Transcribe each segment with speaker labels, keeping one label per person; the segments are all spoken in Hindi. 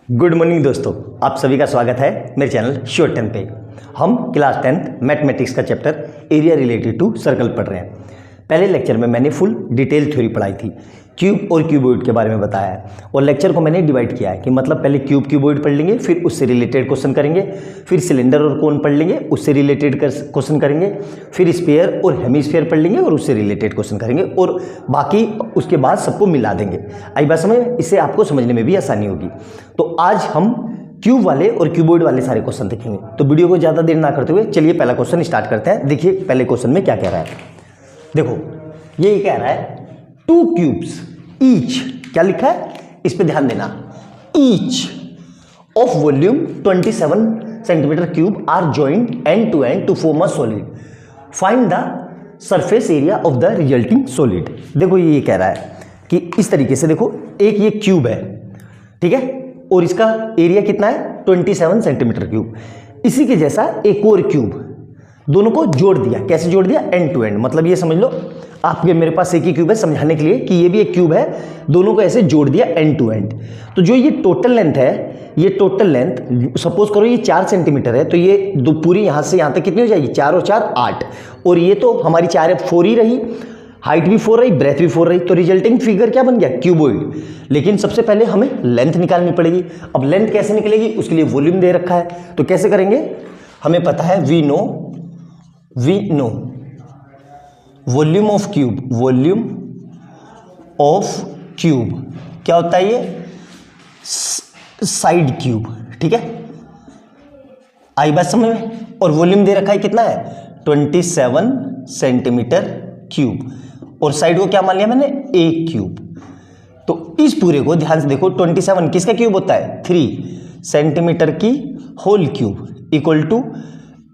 Speaker 1: गुड मॉर्निंग दोस्तों, आप सभी का स्वागत है मेरे चैनल श्योर 10 पे। हम क्लास 10th मैथमेटिक्स का chapter area related to circle पढ़ रहे हैं। पहले लेक्चर में मैंने फुल डिटेल थ्योरी पढ़ाई थी, क्यूब और क्यूबॉइड के बारे में बताया है और लेक्चर को मैंने डिवाइड किया है कि मतलब पहले क्यूब क्यूबॉइड पढ़ लेंगे, फिर उससे रिलेटेड क्वेश्चन करेंगे, फिर सिलेंडर और कोन पढ़ लेंगे, उससे रिलेटेड क्वेश्चन करेंगे, फिर स्फीयर और हेमिस्फीयर पढ़ लेंगे और उससे रिलेटेड क्वेश्चन करेंगे और बाकी उसके बाद सबको मिला देंगे। आई बात समझ में? इससे आपको समझने में भी आसानी होगी। तो आज हम क्यूब वाले और क्यूबॉइड वाले सारे क्वेश्चन देखेंगे। तो वीडियो को ज़्यादा देर ना करते हुए चलिए पहला क्वेश्चन स्टार्ट करते हैं। देखिए पहले क्वेश्चन में क्या कह रहा है। देखो ये कह रहा है 2 क्यूब्स ईच, क्या लिखा है इस पे ध्यान देना, each of volume 27 centimetre cube are joint end to end to form a solid, find the surface area of the resulting solid. देखो ये कह रहा है कि इस तरीके से, देखो एक ये क्यूब है, ठीक है, और इसका एरिया कितना है 27 सेंटीमीटर क्यूब। इसी के जैसा एक और क्यूब, दोनों को जोड़ दिया। कैसे जोड़ दिया? एंड टू एंड, मतलब ये समझ लो आपके मेरे पास एक ही क्यूब है समझाने के लिए कि ये भी एक क्यूब है, दोनों को ऐसे जोड़ दिया एंड टू एंड। तो जो ये टोटल लेंथ है, ये टोटल लेंथ सपोज करो ये 4 सेंटीमीटर है, तो ये दो पूरी यहाँ से यहाँ तक कितनी हो जाएगी? 4 और 4 8, और ये तो हमारी 4 4 ही रही, हाइट भी 4 रही, ब्रेथ भी 4 रही, तो रिजल्टिंग फिगर क्या बन गया? क्यूबॉइड। लेकिन सबसे पहले हमें लेंथ निकालनी पड़ेगी। अब लेंथ कैसे निकलेगी? उसके लिए वॉल्यूम दे रखा है, तो कैसे करेंगे? हमें पता है we know volume of cube, volume of cube क्या होता है? ये साइड क्यूब, ठीक है, आई बात समझ में। और वॉल्यूम दे रखा है कितना है? 27 सेंटीमीटर क्यूब, और साइड को क्या मान लिया मैंने? ए क्यूब। तो इस पूरे को ध्यान से देखो, 27 किसका क्यूब होता है? 3 सेंटीमीटर की whole cube equal to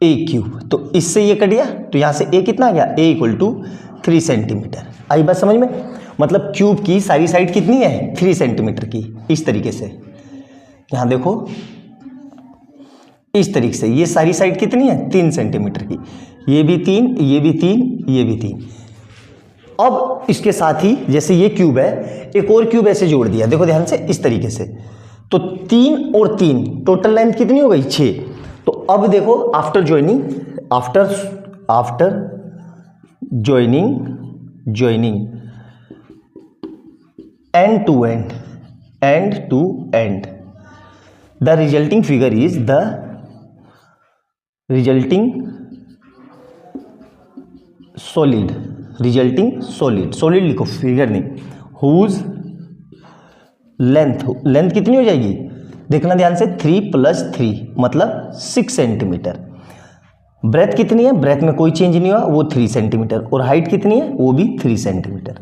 Speaker 1: a cube. तो इससे ये कट गया, तो यहां से ए कितना आ गया? ए इक्वल टू 3 सेंटीमीटर। आई बात समझ में? मतलब क्यूब की सारी साइड कितनी है? 3 सेंटीमीटर की। इस तरीके से यहां देखो, इस तरीके से ये सारी साइड कितनी है? 3 सेंटीमीटर की। ये भी 3, ये भी 3, ये भी 3। अब इसके साथ ही जैसे ये क्यूब है, एक और क्यूब ऐसे जोड़ दिया, देखो ध्यान से, इस तरीके से। तो 3 और 3 टोटल लेंथ कितनी हो गई? 6। तो अब देखो after joining end to end the resulting figure is the resulting solid लिखो, फिगर नहीं, हुज लेंथ कितनी हो जाएगी? देखना ध्यान से, 3 + 3 मतलब 6 सेंटीमीटर। ब्रेथ कितनी है? ब्रेथ में कोई चेंज नहीं हुआ, वो 3 सेंटीमीटर, और हाइट कितनी है? वो भी 3 सेंटीमीटर।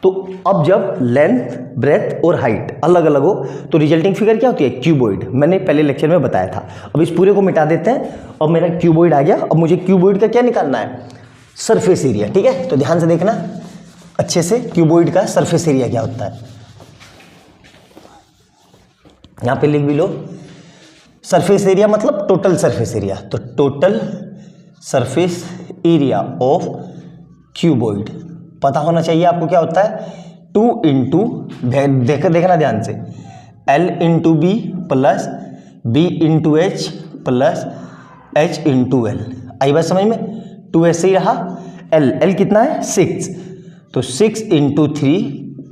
Speaker 1: तो अब जब लेंथ, ब्रेथ और हाइट अलग अलग हो तो रिजल्टिंग फिगर क्या होती है? क्यूबॉइड। मैंने पहले लेक्चर में बताया था। अब इस पूरे को मिटा देते हैं, अब मेरा क्यूबॉइड आ गया। अब मुझे क्यूबॉइड का क्या निकालना है? सरफेस एरिया, ठीक है। तो ध्यान से देखना अच्छे से, क्यूबॉइड का सरफेस एरिया क्या होता है, यहां पे लिख भी लो। सरफेस एरिया मतलब टोटल सरफेस एरिया, तो total surface area of cuboid पता होना चाहिए आपको क्या होता है? 2 इंटू, देखना ध्यान से, L into B plus B into H plus H into L. आई बात समझ में? 2 ऐसे ही रहा, L कितना है? 6, तो 6 इंटू 3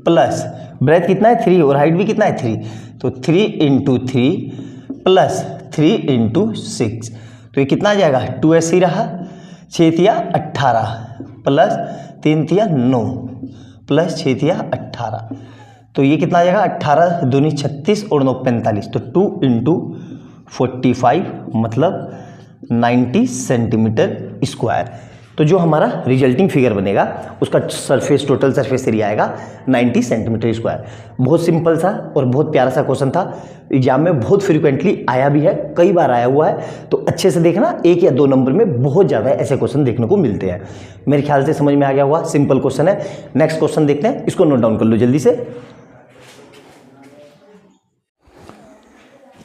Speaker 1: प्लस ब्रेथ कितना है? 3, और हाइट भी कितना है? 3, तो 3 इंटू 3 प्लस 3 इंटू 6, तो ये कितना आ जाएगा? 2 ऐसे ही रहा, 6 तिया 18 प्लस 3 तिया 9 प्लस 6 तिया 18, तो ये कितना आ जाएगा? 18 दूनी 36 और 9 45, तो 2 इंटू 45 मतलब 90 सेंटीमीटर स्क्वायर। तो जो हमारा रिजल्टिंग फिगर बनेगा उसका टोटल सरफेस एरिया आएगा 90 सेंटीमीटर स्क्वायर। बहुत सिंपल सा और बहुत प्यारा सा क्वेश्चन था, एग्जाम में बहुत फ्रीक्वेंटली आया भी है, कई बार आया हुआ है। तो अच्छे से देखना, 1 या 2 नंबर में बहुत ज़्यादा ऐसे क्वेश्चन देखने को मिलते हैं। मेरे ख्याल से समझ में आ गया हुआ, सिंपल क्वेश्चन है। नेक्स्ट क्वेश्चन देखते हैं, इसको नोट डाउन कर लो जल्दी से।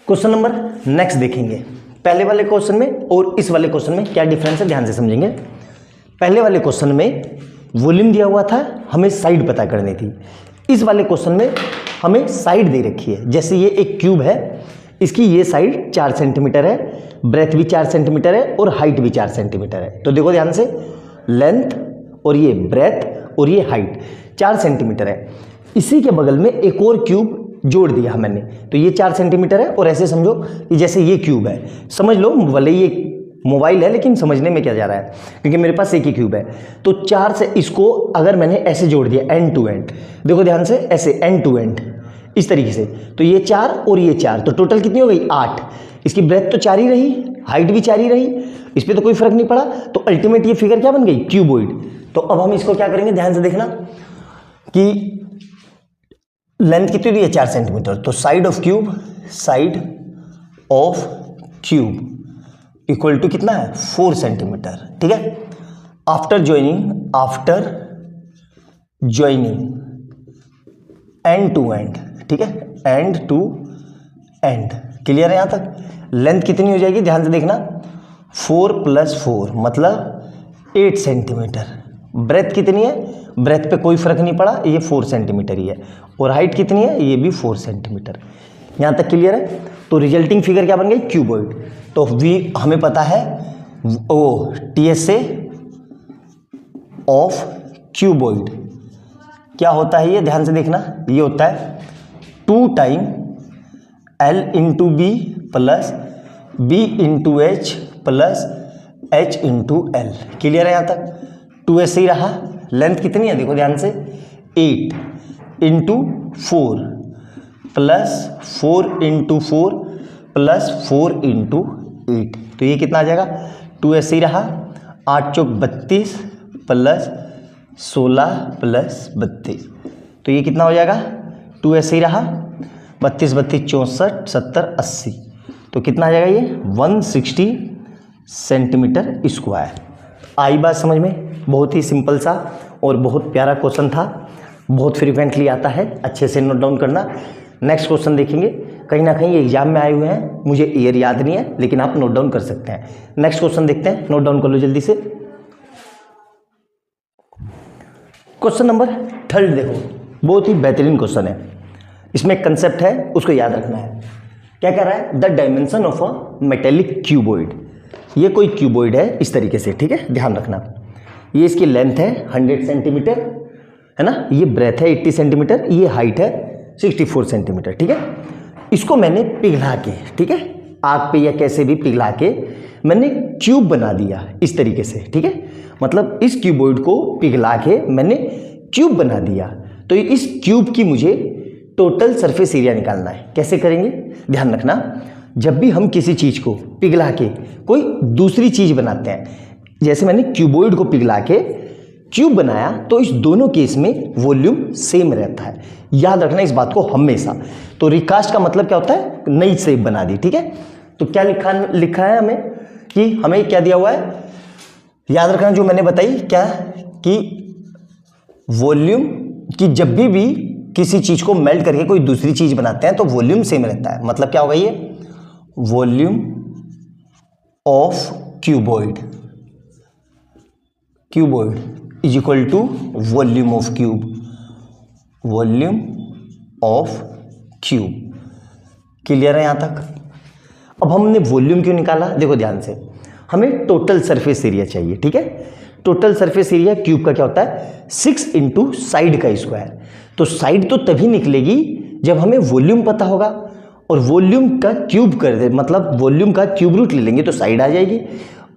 Speaker 1: क्वेश्चन नंबर नेक्स्ट देखेंगे। पहले वाले क्वेश्चन में और इस वाले क्वेश्चन में क्या डिफरेंस है, ध्यान से समझेंगे। पहले वाले क्वेश्चन में वॉल्यूम दिया हुआ था, हमें साइड पता करनी थी। इस वाले क्वेश्चन में हमें साइड दे रखी है। जैसे ये एक क्यूब है, इसकी ये साइड 4 सेंटीमीटर है, ब्रेथ भी 4 सेंटीमीटर है और हाइट भी 4 सेंटीमीटर है। तो देखो ध्यान से, लेंथ और ये ब्रेथ और ये हाइट 4 सेंटीमीटर है। इसी के बगल में एक और क्यूब जोड़ दिया मैंने, तो ये 4 सेंटीमीटर है और ऐसे समझो कि जैसे ये क्यूब है, समझ लो भले ये मोबाइल है लेकिन समझने में क्या जा रहा है, क्योंकि मेरे पास एक ही क्यूब है। तो 4 से इसको अगर मैंने ऐसे जोड़ दिया एंड टू एंड, देखो ध्यान से ऐसे एंड टू एंड इस तरीके से, तो ये 4 और ये 4, तो टोटल कितनी हो गई 8। इसकी ब्रेथ तो 4 ही रही, हाइट भी 4 ही रही, इस पर तो कोई फर्क नहीं पड़ा। तो अल्टीमेट ये फिगर क्या बन गई, क्यूबॉइड। तो अब हम इसको क्या करेंगे, ध्यान से देखना कि लेंथ कितनी दी है 4 सेंटीमीटर, तो side of cube equal to कितना है 4 सेंटीमीटर, ठीक है। After joining end to end, ठीक है, एंड टू एंड, क्लियर है यहां तक। लेंथ कितनी हो जाएगी, ध्यान से देखना, 4 + 4 मतलब 8 सेंटीमीटर। ब्रेथ कितनी है, ब्रेथ पे कोई फर्क नहीं पड़ा, ये 4 सेंटीमीटर ही है। और हाइट कितनी है, ये भी 4 सेंटीमीटर। यहाँ तक क्लियर है। तो रिजल्टिंग फिगर क्या बन गई, क्यूबॉइड। तो हमें पता है ओ TSA ऑफ क्यूबॉइड क्या होता है, ये ध्यान से देखना, ये होता है 2 time L into B plus B into H plus H into L। Clear है यहाँ तक। 2 ऐसे ही रहा। लेंथ कितनी है देखो ध्यान से, 8 into 4 plus 4 into 4 plus 4 into 8, तो ये कितना आ जाएगा, 2 ऐसे ही रहा। 8 चौक 32 प्लस 16 प्लस 32, तो ये कितना हो जाएगा, 2 ऐसे ही रहा। 32 32 64 70 80, तो कितना आ जाएगा ये 160 सेंटीमीटर स्क्वायर। आई बात समझ में। बहुत ही सिंपल सा और बहुत प्यारा क्वेश्चन था, बहुत फ्रीक्वेंटली आता है, अच्छे से नोट डाउन करना। नेक्स्ट क्वेश्चन देखेंगे, कहीं ना कहीं एग्जाम में आए हुए हैं, मुझे ईयर याद नहीं है लेकिन आप नोट डाउन कर सकते हैं। नेक्स्ट क्वेश्चन देखते हैं, नोट डाउन कर लो जल्दी से। क्वेश्चन नंबर 3 देखो, बहुत ही बेहतरीन क्वेश्चन है। इसमें कंसेप्ट है, उसको याद रखना है। क्या कह रहा है, the dimension of a metallic cuboid. ये कोई क्यूबॉइड है इस तरीके से, ठीक है, ध्यान रखना। ये इसकी लेंथ है 100 सेंटीमीटर, है ना, ये ब्रेथ है 80 सेंटीमीटर, ये हाइट है 64 सेंटीमीटर, ठीक है। इसको मैंने पिघला के, ठीक है, आग पे या कैसे भी पिघला के मैंने क्यूब बना दिया इस तरीके से, ठीक है। मतलब इस क्यूबॉइड को पिघला के मैंने क्यूब बना दिया। तो इस क्यूब की मुझे टोटल सरफेस एरिया निकालना है। कैसे करेंगे, ध्यान रखना, जब भी हम किसी चीज़ को पिघला के कोई दूसरी चीज़ बनाते हैं, जैसे मैंने क्यूबॉइड को पिघला के क्यूब बनाया, तो इस दोनों केस में वॉल्यूम सेम रहता है। याद रखना इस बात को हमेशा। तो रिकास्ट का मतलब क्या होता है, नई शेप बना दी, ठीक है। तो क्या लिखा है हमें, कि हमें क्या दिया हुआ है, याद रखना जो मैंने बताई, क्या कि वॉल्यूम की जब भी किसी चीज को मेल्ट करके कोई दूसरी चीज बनाते हैं तो वॉल्यूम सेम रहता है। मतलब क्या होगा, ये volume of cuboid is equal to volume of cube, volume of cube. Clear है यहां तक। अब हमने वॉल्यूम क्यों निकाला, देखो ध्यान से, हमें टोटल सरफेस एरिया चाहिए, ठीक है। टोटल सरफेस एरिया क्यूब का क्या होता है, 6 इंटू साइड का स्क्वायर। तो साइड तो तभी निकलेगी जब हमें वॉल्यूम पता होगा, और वॉल्यूम का क्यूब कर दे, मतलब वॉल्यूम का क्यूब रूट ले लेंगे तो साइड आ जाएगी।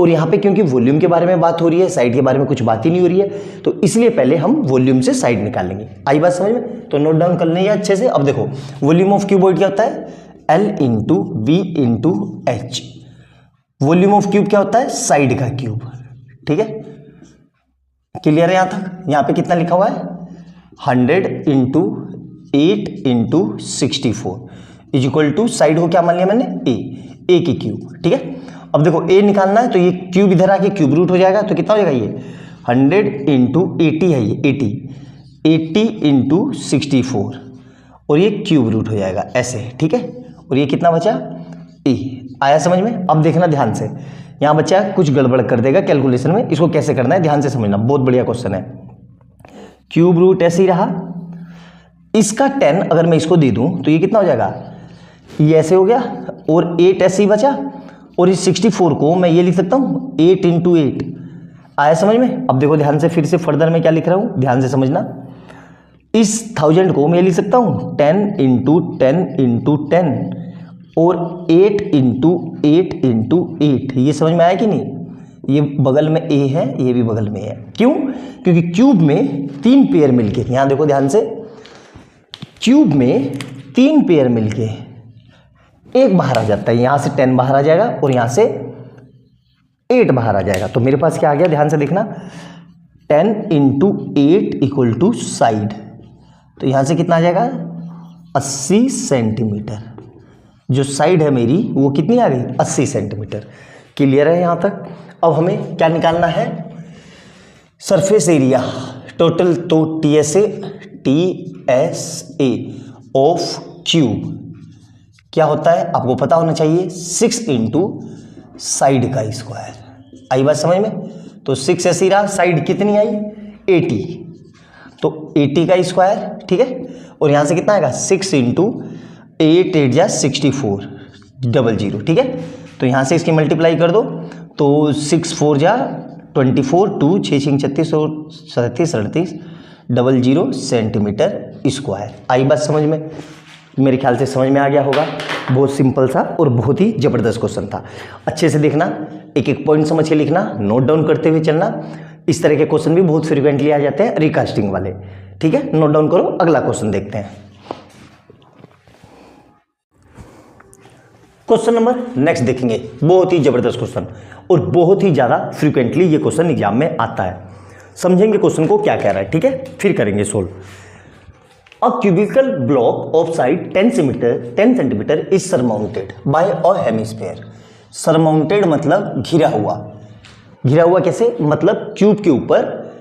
Speaker 1: और यहाँ पे क्योंकि वॉल्यूम के बारे में बात हो रही है, साइड के बारे में कुछ बात ही नहीं हो रही है, तो इसलिए पहले हम वॉल्यूम से साइड निकालेंगे। आई बात समझ में। तो नोट डाउन कर लेंगे अच्छे से। अब देखो वॉल्यूम ऑफ क्यूबॉइड क्या होता है, L into B into H. Volume of cube क्या होता है, साइड का क्यूब, ठीक है। क्लियर है यहां तक। यहाँ पे कितना लिखा हुआ है, 100 into 8 into 64 is equal to, side को क्या मान लिया मैंने, ए की क्यूब, ठीक है। अब देखो ए निकालना है, तो ये क्यूब इधर आके क्यूब रूट हो जाएगा, तो कितना हो जाएगा, ये 100 इंटू 80 है, ये 80 इंटू 64, और ये क्यूब रूट हो जाएगा ऐसे, ठीक है। और ये कितना बचा, ए। आया समझ में। अब देखना ध्यान से, यहाँ बच्चा कुछ गड़बड़ कर देगा कैलकुलेशन में, इसको कैसे करना है ध्यान से समझना, बहुत बढ़िया क्वेश्चन है। क्यूब रूट ऐसे ही रहा, इसका 10 अगर मैं इसको दे दूं तो ये कितना हो जाएगा, ये ऐसे हो गया और 8 ऐसे ही बचा, और इस 64 को मैं ये लिख सकता हूँ 8 × 8। आया समझ में? अब देखो ध्यान से, फिर से फर्दर मैं क्या लिख रहा हूँ, ध्यान से समझना। इस 1000 को मैं लिख सकता हूँ 10 × 10 × 10 और 8 × 8 × 8। ये समझ में आया कि नहीं? ये बगल में a है, ये भी बगल में है। क्यों? क्योंकि क्यूब में 3 पेयर मिलके, यहाँ देखो ध्यान से, क्यूब में 3 पेयर मिलके एक बाहर आ जाता है। यहाँ से 10 बाहर आ जाएगा और यहाँ से 8 बाहर आ जाएगा। तो मेरे पास क्या आ गया, ध्यान से देखना, 10 × 8 = साइड। तो यहाँ से कितना आ जाएगा, 80 सेंटीमीटर। जो साइड है मेरी वो कितनी आ गई, 80 सेंटीमीटर। क्लियर है यहाँ तक? अब हमें क्या निकालना है, सरफेस एरिया टोटल। तो TSA ऑफ क्यूब क्या होता है आपको पता होना चाहिए, 6 × साइड का स्क्वायर। आई बात समझ में? तो 6 ऐसे रहा, साइड कितनी आई 80, तो 80 का स्क्वायर, ठीक है। और यहाँ से कितना आएगा 6 × 8 8 जा 64 00, ठीक है। तो यहाँ से इसकी मल्टीप्लाई कर दो, तो 6 4 जा 24 2 6 6 36 और 37 38 00 सेंटीमीटर स्क्वायर। आई बात समझ में? मेरे ख्याल से समझ में आ गया होगा। बहुत सिंपल सा और बहुत ही ज़बरदस्त क्वेश्चन था। अच्छे से देखना, एक एक पॉइंट समझ के लिखना, नोट डाउन करते हुए चलना। इस तरह के क्वेश्चन भी बहुत फ्रीक्वेंटली आ जाते हैं, रिकास्टिंग वाले, ठीक है। नोट डाउन करो, अगला क्वेश्चन देखते हैं। क्वेश्चन नंबर नेक्स्ट देखेंगे, बहुत ही जबरदस्त क्वेश्चन और बहुत ही ज्यादा फ्रीक्वेंटली ये क्वेश्चन एग्जाम में आता है। समझेंगे क्वेश्चन को क्या कह रहा है, ठीक है, फिर करेंगे solve. A cubical block of side 10 centimetre is surmounted bye a hemisphere. Surmounted मतलब घिरा हुआ। घिरा हुआ कैसे? मतलब क्यूब के ऊपर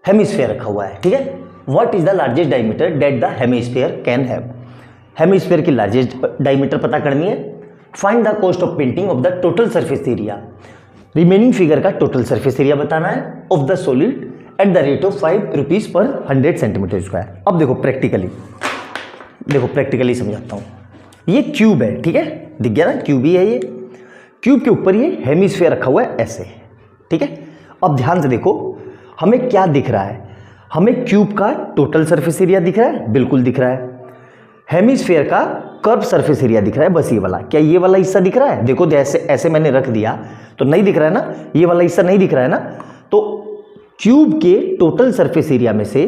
Speaker 1: हेमिस्फीयर रखा हुआ है, ठीक है। What is the largest diameter that the hemisphere can have. Hemisphere की लार्जेस्ट डायमीटर पता करनी है। Find the cost of painting of the total surface area. Remaining figure का टोटल सरफेस एरिया बताना है of the solid at the rate of 5 rupees per 100 centimetre square. अब देखो प्रैक्टिकली समझाता हूँ। ये क्यूब है, ठीक है, दिख गया ना, क्यूब ही है ये। क्यूब के ऊपर ये हेमिस्फीयर रखा हुआ है ऐसे, ठीक है। अब ध्यान से देखो, हमें क्या दिख रहा है, हमें क्यूब का टोटल सरफेस एरिया दिख रहा है, बिल्कुल दिख रहा है। हेमिस्फीयर का कर्व सरफेस एरिया दिख रहा है, बस ये वाला। क्या ये वाला हिस्सा दिख रहा है? देखो जैसे ऐसे मैंने रख दिया तो नहीं दिख रहा है ना, ये वाला हिस्सा नहीं दिख रहा है ना। तो क्यूब के टोटल सरफेस एरिया में से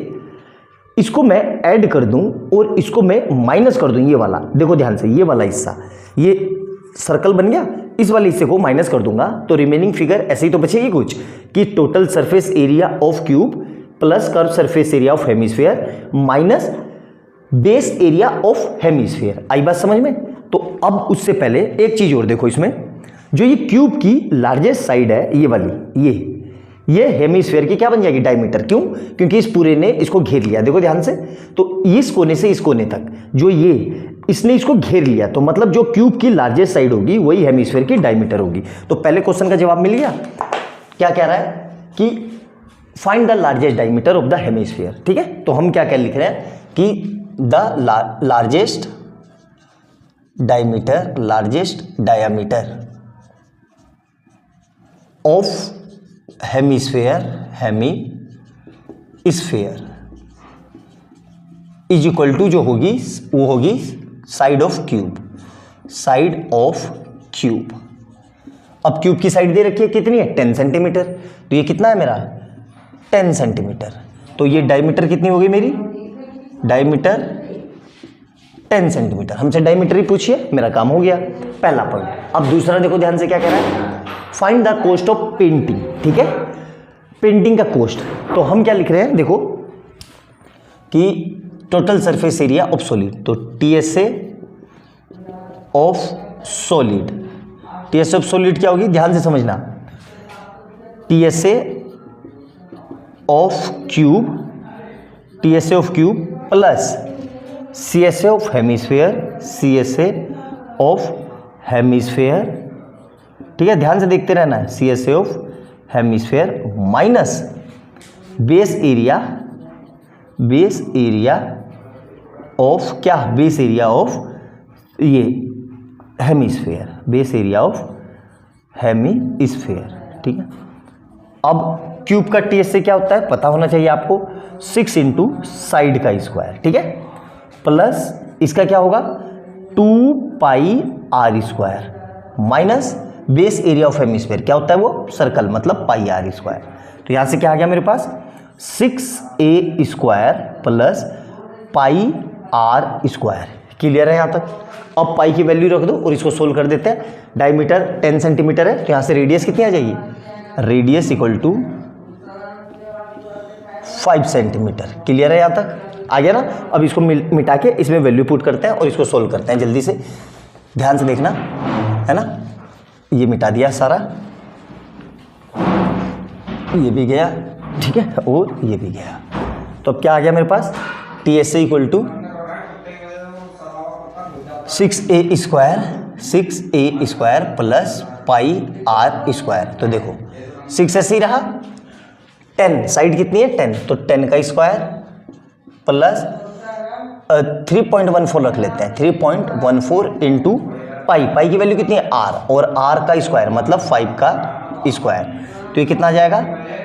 Speaker 1: इसको मैं ऐड कर दूं और इसको मैं माइनस कर दूं, ये वाला देखो ध्यान से, ये वाला हिस्सा, ये सर्कल बन गया, इस वाले हिस्से को माइनस कर दूंगा तो रिमेनिंग फिगर ऐसे ही तो बचेगी कुछ, कि total surface area of cube plus curve surface area of hemisphere minus base area of hemisphere. आई बात समझ में? तो अब उससे पहले एक चीज और देखो, इसमें जो ये क्यूब की लार्जेस्ट साइड है ये वाली, ये हेमिस्फीयर की क्या बन जाएगी, डायमीटर। क्यों? क्योंकि इस पूरे ने इसको घेर लिया, देखो ध्यान से। तो इस कोने से इस कोने तक जो ये इसने इसको घेर लिया, तो मतलब जो क्यूब की लार्जेस्ट साइड होगी वही हेमिस्फीयर की डायमीटर होगी। तो पहले क्वेश्चन का जवाब मिल गया। क्या कह रहा है कि find the largest diameter of the hemisphere, ठीक है। तो हम क्या क्या लिख रहे हैं कि the largest diameter of hemisphere is equal to जो होगी वो होगी साइड ऑफ क्यूब। अब क्यूब की साइड दे रखी है कितनी है, 10 सेंटीमीटर। तो ये कितना है मेरा, 10 सेंटीमीटर। तो ये डायमीटर कितनी होगी मेरी, डायमीटर 10 सेंटीमीटर। हमसे डायमीटर ही पूछिए, मेरा काम हो गया, पहला पॉइंट। अब दूसरा देखो ध्यान से क्या कह रहा है, find the cost of painting, ठीक है, पेंटिंग का कॉस्ट। तो हम क्या लिख रहे हैं, देखो कि total surface area of solid, तो TSA of solid, TSA of solid क्या होगी, ध्यान से समझना, TSA of cube plus CSA of hemisphere, ठीक है, ध्यान से देखते रहना है, CSA of hemisphere minus base area of क्या, बेस एरिया ऑफ ये hemisphere, base area of hemisphere, ठीक है। अब क्यूब का टीएस से क्या होता है पता होना चाहिए आपको, 6 इंटू साइड का स्क्वायर, ठीक है, प्लस इसका क्या होगा 2 pi R square minus base area of hemisphere, क्या होता है वो सर्कल, मतलब पाई आर स्क्वायर। तो यहां से क्या आ गया मेरे पास 6a square plus pi R square. Clear है यहां तक। अब पाई की वैल्यू रख दो और इसको सोल्व कर देते हैं। डायमीटर 10 सेंटीमीटर है तो यहां से रेडियस कितनी आ जाएगी, radius equal to 5 centimetre. Clear है यहां तक, आ गया ना। अब इसको मिटा के इसमें वैल्यू पुट करते हैं और इसको सोल्व करते हैं जल्दी से, ध्यान से देखना, है ना। ये मिटा दिया सारा, ये भी गया, ठीक है, और ये भी गया। तो अब क्या आ गया मेरे पास, T S equal to 6a square plus pi R square. तो देखो 6 ऐसे ही रहा, 10 साइड कितनी है 10, तो 10 का स्क्वायर प्लस 3.14 रख लेते हैं, 3.14 इंटू पाई, पाई की वैल्यू कितनी है r, और r का स्क्वायर मतलब 5 का स्क्वायर। तो ये कितना आ जाएगा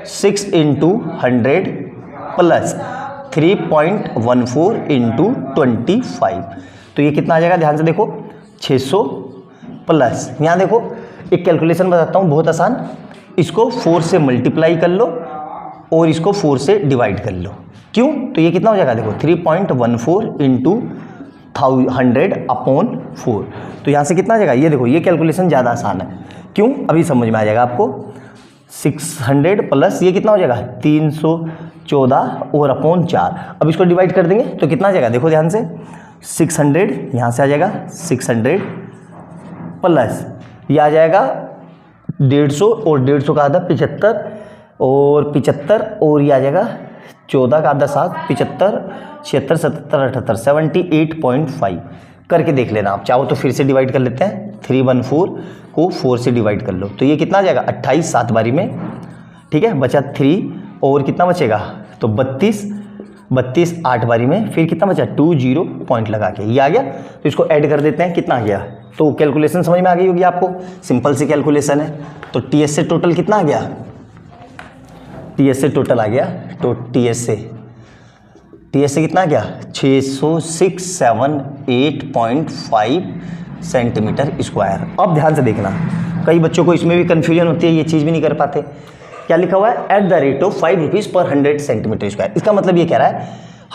Speaker 1: 6 इंटू 100 प्लस 3.14 इंटू 25। तो ये कितना आ जाएगा, ध्यान से देखो 600 प्लस, यहाँ देखो एक कैलकुलेशन बताता हूँ बहुत आसान, इसको 4 से मल्टीप्लाई कर लो और इसको 4 से डिवाइड कर लो। क्यों, तो ये कितना हो जाएगा देखो 3.14 इंटू 100 अपॉन 4। तो यहाँ से कितना आ जाएगा, ये देखो ये कैलकुलेशन ज़्यादा आसान है। क्यों, अभी समझ में आ जाएगा आपको। 600 प्लस ये कितना हो जाएगा 314 और अपॉन 4। अब इसको डिवाइड कर देंगे तो कितना आ जाएगा, देखो ध्यान से 600 यहाँ से आ जाएगा 600 प्लस ये आ जाएगा 150 और 150 का आधा 75 और 75 और ये आ जाएगा 14 का आधा 7, 75, 76, 77, 78, 78.5 करके देख लेना। आप चाहो तो फिर से डिवाइड कर लेते हैं, 314 को 4 से डिवाइड कर लो तो ये कितना आ जाएगा 28 7 बारी में, ठीक है, बचा 3 और कितना बचेगा तो 32 8 बारी में, फिर कितना बचा 20 पॉइंट लगा के ये आ गया। तो इसको ऐड कर देते हैं, कितना आ गया, तो कैलकुलेशन समझ में आ गई होगी आपको, सिंपल सी कैलकुलेशन है। तो टी एस से टोटल कितना आ गया, टी एस से टोटल आ गया, तो टी एस से कितना आ गया 668.5 सेंटीमीटर स्क्वायर। अब ध्यान से देखना, कई बच्चों को इसमें भी कन्फ्यूजन होती है, ये चीज़ भी नहीं कर पाते। क्या लिखा हुआ है, at the rate of 5 rupees पर 100 सेंटीमीटर स्क्वायर। इसका मतलब ये कह रहा है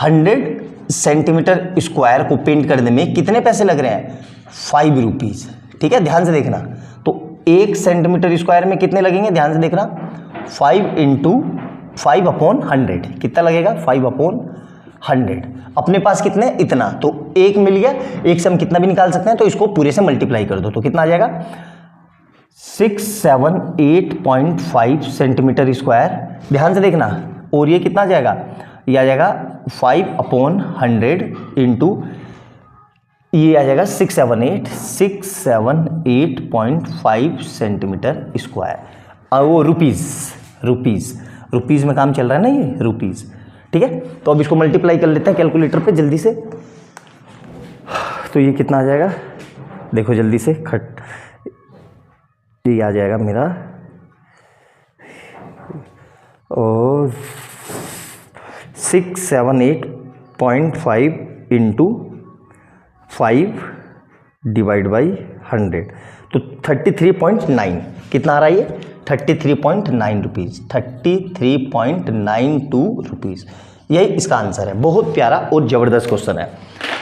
Speaker 1: 100 सेंटीमीटर स्क्वायर को पेंट करने में कितने पैसे लग रहे हैं 5 रुपीज़, ठीक है, ध्यान से देखना। तो 1 सेंटीमीटर स्क्वायर में कितने लगेंगे, ध्यान से देखना, 5 इंटू 5 अपॉन 100 कितना लगेगा 5 अपॉन 100। अपने पास कितने, इतना, तो 1 मिल गया, 1 से हम कितना भी निकाल सकते हैं, तो इसको पूरे से मल्टीप्लाई कर दो तो कितना आ जाएगा 678.5 सेंटीमीटर स्क्वायर। ध्यान से देखना, और ये कितना आ जाएगा, ये आ जाएगा 5 अपॉन 100 इंटू ये आ जाएगा 678.5 सेंटीमीटर स्क्वायर। और वो रुपीज़ में काम चल रहा है ना, ये रुपीज़, ठीक है। तो अब इसको मल्टीप्लाई कर लेते हैं कैलकुलेटर पे जल्दी से। तो ये कितना आ जाएगा, देखो जल्दी से, ये आ जाएगा मेरा और 678.5 इंटू 5 डिवाइड बाई 100 तो 33.9 कितना आ रहा है ये 33.9 रुपीज़, 33.92 रुपीज़। यही इसका आंसर है। बहुत प्यारा और ज़बरदस्त क्वेश्चन है,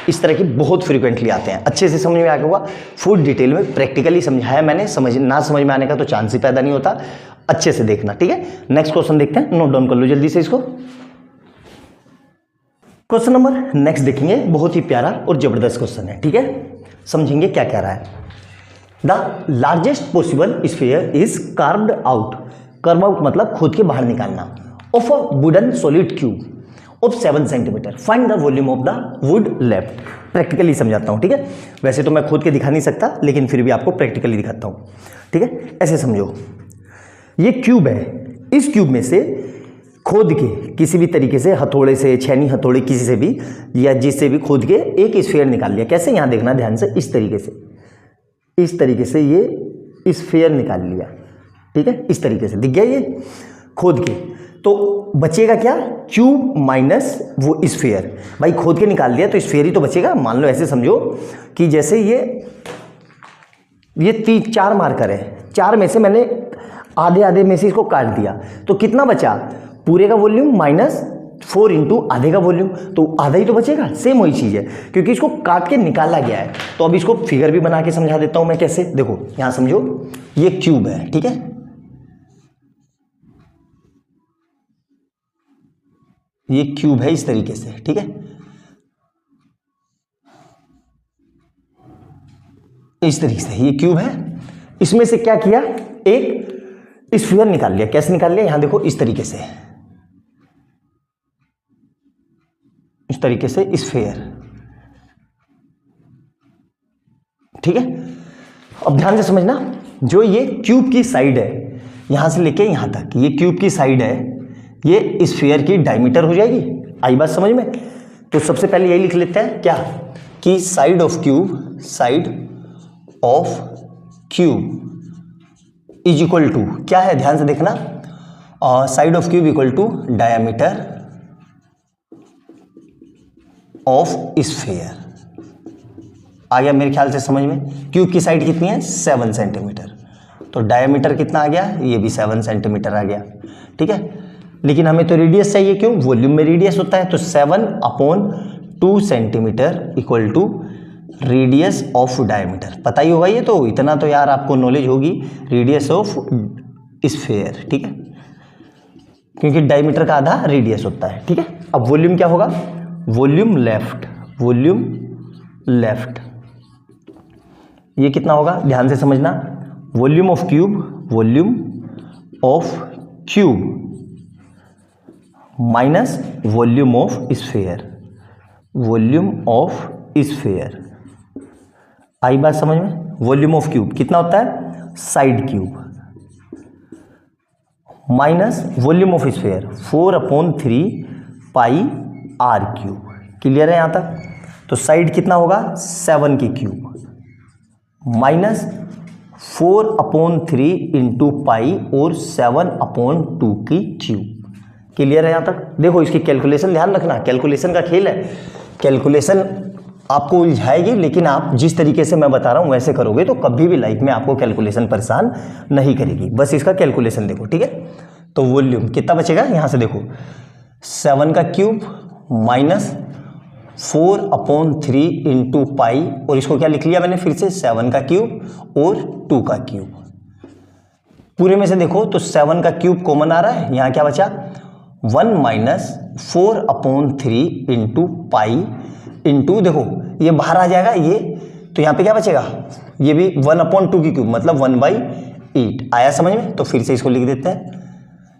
Speaker 1: इस तरह की बहुत फ्रीक्वेंटली आते हैं। अच्छे से समझ में आ गया होगा, फुल डिटेल में प्रैक्टिकली समझाया मैंने, समझ में आने का तो चांस ही पैदा नहीं होता। अच्छे से देखना, ठीक है। नेक्स्ट क्वेश्चन देखते हैं, नोट डाउन कर लो जल्दी से इसको। क्वेश्चन नंबर नेक्स्ट देखेंगे, बहुत ही प्यारा और ज़बरदस्त क्वेश्चन है, ठीक है। समझेंगे क्या कह रहा है। The largest possible sphere is carved out, curve out मतलब खोद के बाहर निकालना, of a wooden solid cube of 7 centimetre, find the volume of the wood left. Practically समझाता हूँ, ठीक है। वैसे तो मैं खोद के दिखा नहीं सकता, लेकिन फिर भी आपको प्रैक्टिकली दिखाता हूँ, ठीक है। ऐसे समझो, ये क्यूब है, इस क्यूब में से खोद के किसी भी तरीके से, हथौड़े से, छेनी हथौड़े किसी से भी या जिससे भी खोद के एक स्फीयर निकाल लिया। कैसे, यहाँ देखना ध्यान से, इस तरीके से इस तरीके से ये स्फीयर निकाल लिया, ठीक है, इस तरीके से दिख गया ये खोद के। तो बचेगा क्या, क्यूब माइनस वो स्फीयर। भाई खोद के निकाल दिया तो स्फीयर ही तो बचेगा। मान लो ऐसे समझो कि जैसे ये 4 मार्कर है, 4 में से मैंने आधे आधे में से इसको काट दिया, तो कितना बचा, पूरे का वॉल्यूम माइनस 4 इंटू आधे का वॉल्यूम, तो आधा ही तो बचेगा। सेम वही चीज़ है, क्योंकि इसको काट के निकाला गया है। तो अब इसको फिगर भी बना के समझा देता हूं मैं कैसे। देखो यहां समझो, ये क्यूब है, ठीक है, ये क्यूब है इस तरीके से, ठीक है, इस तरीके से ये क्यूब है। इसमें से क्या किया, एक स्फीयर निकाल लिया। कैसे निकाल लिया, यहां देखो इस तरीके से, इस तरीके से स्फीयर, ठीक है। अब ध्यान से समझना, जो ये क्यूब की साइड है यहां से लेके यहां तक, ये क्यूब की साइड है, ये स्फीयर की डायमीटर हो जाएगी। आई बात समझ में। तो सबसे पहले यही लिख लेते हैं क्या, कि side of cube, side of cube is equal to क्या है, ध्यान से देखना, side of cube equal to diameter of sphere. आ गया मेरे ख्याल से समझ में। क्यूब की साइड कितनी है, 7 सेंटीमीटर, तो डायमीटर कितना आ गया, ये भी 7 सेंटीमीटर आ गया, ठीक है। लेकिन हमें तो रेडियस चाहिए, क्यों, वॉल्यूम में रेडियस होता है, तो 7/2 centimetre equal to radius of diameter. पता ही होगा ये तो, इतना तो यार आपको नॉलेज होगी, रेडियस ऑफ स्फीयर, ठीक है, क्योंकि डायमीटर का आधा रेडियस होता है, ठीक है। अब वॉल्यूम क्या होगा, वॉल्यूम लेफ्ट, वॉल्यूम लेफ्ट, ये कितना होगा, ध्यान से समझना, volume of cube, volume of cube minus volume of sphere, volume of sphere. आई बात समझ में। वॉल्यूम ऑफ क्यूब कितना होता है, side cube, minus volume of sphere 4/3 pi R cube. Clear है यहां तक। तो साइड कितना होगा, 7 की क्यूब, माइनस 4/3 इंटू पाई और 7/2 की क्यूब। क्लियर है यहां तक। देखो इसकी कैलकुलेशन ध्यान रखना, कैलकुलेशन का खेल है, कैलकुलेशन आपको उलझाएगी, लेकिन आप जिस तरीके से मैं बता रहा हूं वैसे करोगे तो कभी भी लाइफ में आपको कैलकुलेशन परेशान नहीं करेगी। बस इसका कैलकुलेशन देखो, ठीक है। तो वॉल्यूम कितना बचेगा, यहां से देखो, 7 का क्यूब माइनस 4/3 इंटू पाई, और इसको क्या लिख लिया मैंने फिर से, 7 का क्यूब और 2 का क्यूब। पूरे में से देखो तो 7 का क्यूब कॉमन आ रहा है, यहां क्या बचा, 1 माइनस 4/3 इंटू पाई इंटू, देखो ये बाहर आ जाएगा ये, तो यहाँ पे क्या बचेगा, ये भी 1/2 की क्यूब, मतलब 1/8 आया समझ में। तो फिर से इसको लिख देते हैं।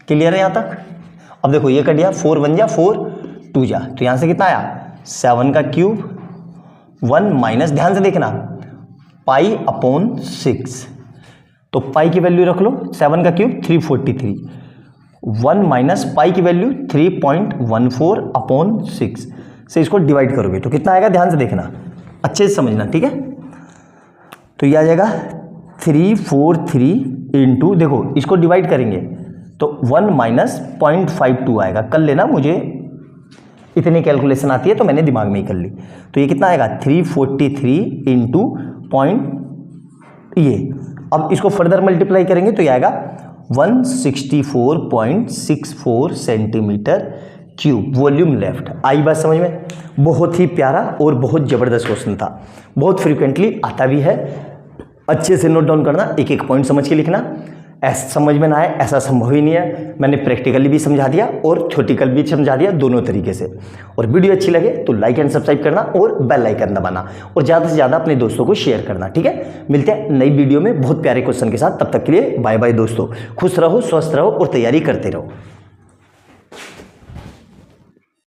Speaker 1: क्लियर है यहाँ तक। अब देखो ये कट गया, 4 1 जा 4 2 जा, तो यहाँ से कितना आया, 7 का क्यूब 1 माइनस, ध्यान से देखना, पाई/6, तो पाई की वैल्यू रख लो, 7 का क्यूब 343, 1 माइनस पाई की वैल्यू 3.14/6 से इसको डिवाइड करोगे तो कितना आएगा, ध्यान से देखना, अच्छे से समझना, ठीक है। तो ये आ जाएगा 343 इंटू, देखो इसको डिवाइड करेंगे तो 1 माइनस 0.52 आएगा। कर लेना, मुझे इतनी कैलकुलेशन आती है तो मैंने दिमाग में ही कर ली। तो ये कितना आएगा, 343 इंटू पॉइंट ये। अब इसको फर्दर मल्टीप्लाई करेंगे तो ये आएगा 164.64 सेंटीमीटर क्यूब, वॉल्यूम लेफ्ट। आई बात समझ में। बहुत ही प्यारा और बहुत ज़बरदस्त क्वेश्चन था, बहुत फ्रीक्वेंटली आता भी है। अच्छे से नोट डाउन करना, एक एक पॉइंट समझ के लिखना। ऐसा समझ में ना आए ऐसा संभव ही नहीं है। मैंने प्रैक्टिकली भी समझा दिया और थ्योरेटिकल भी समझा दिया, दोनों तरीके से। और वीडियो अच्छी लगे तो लाइक एंड सब्सक्राइब करना और बेल आइकन दबाना, और ज़्यादा से ज़्यादा अपने दोस्तों को शेयर करना, ठीक है। मिलते हैं नई वीडियो में बहुत प्यारे क्वेश्चन के साथ। तब तक के लिए बाय बाय दोस्तों। खुश रहो, स्वस्थ रहो और तैयारी करते रहो।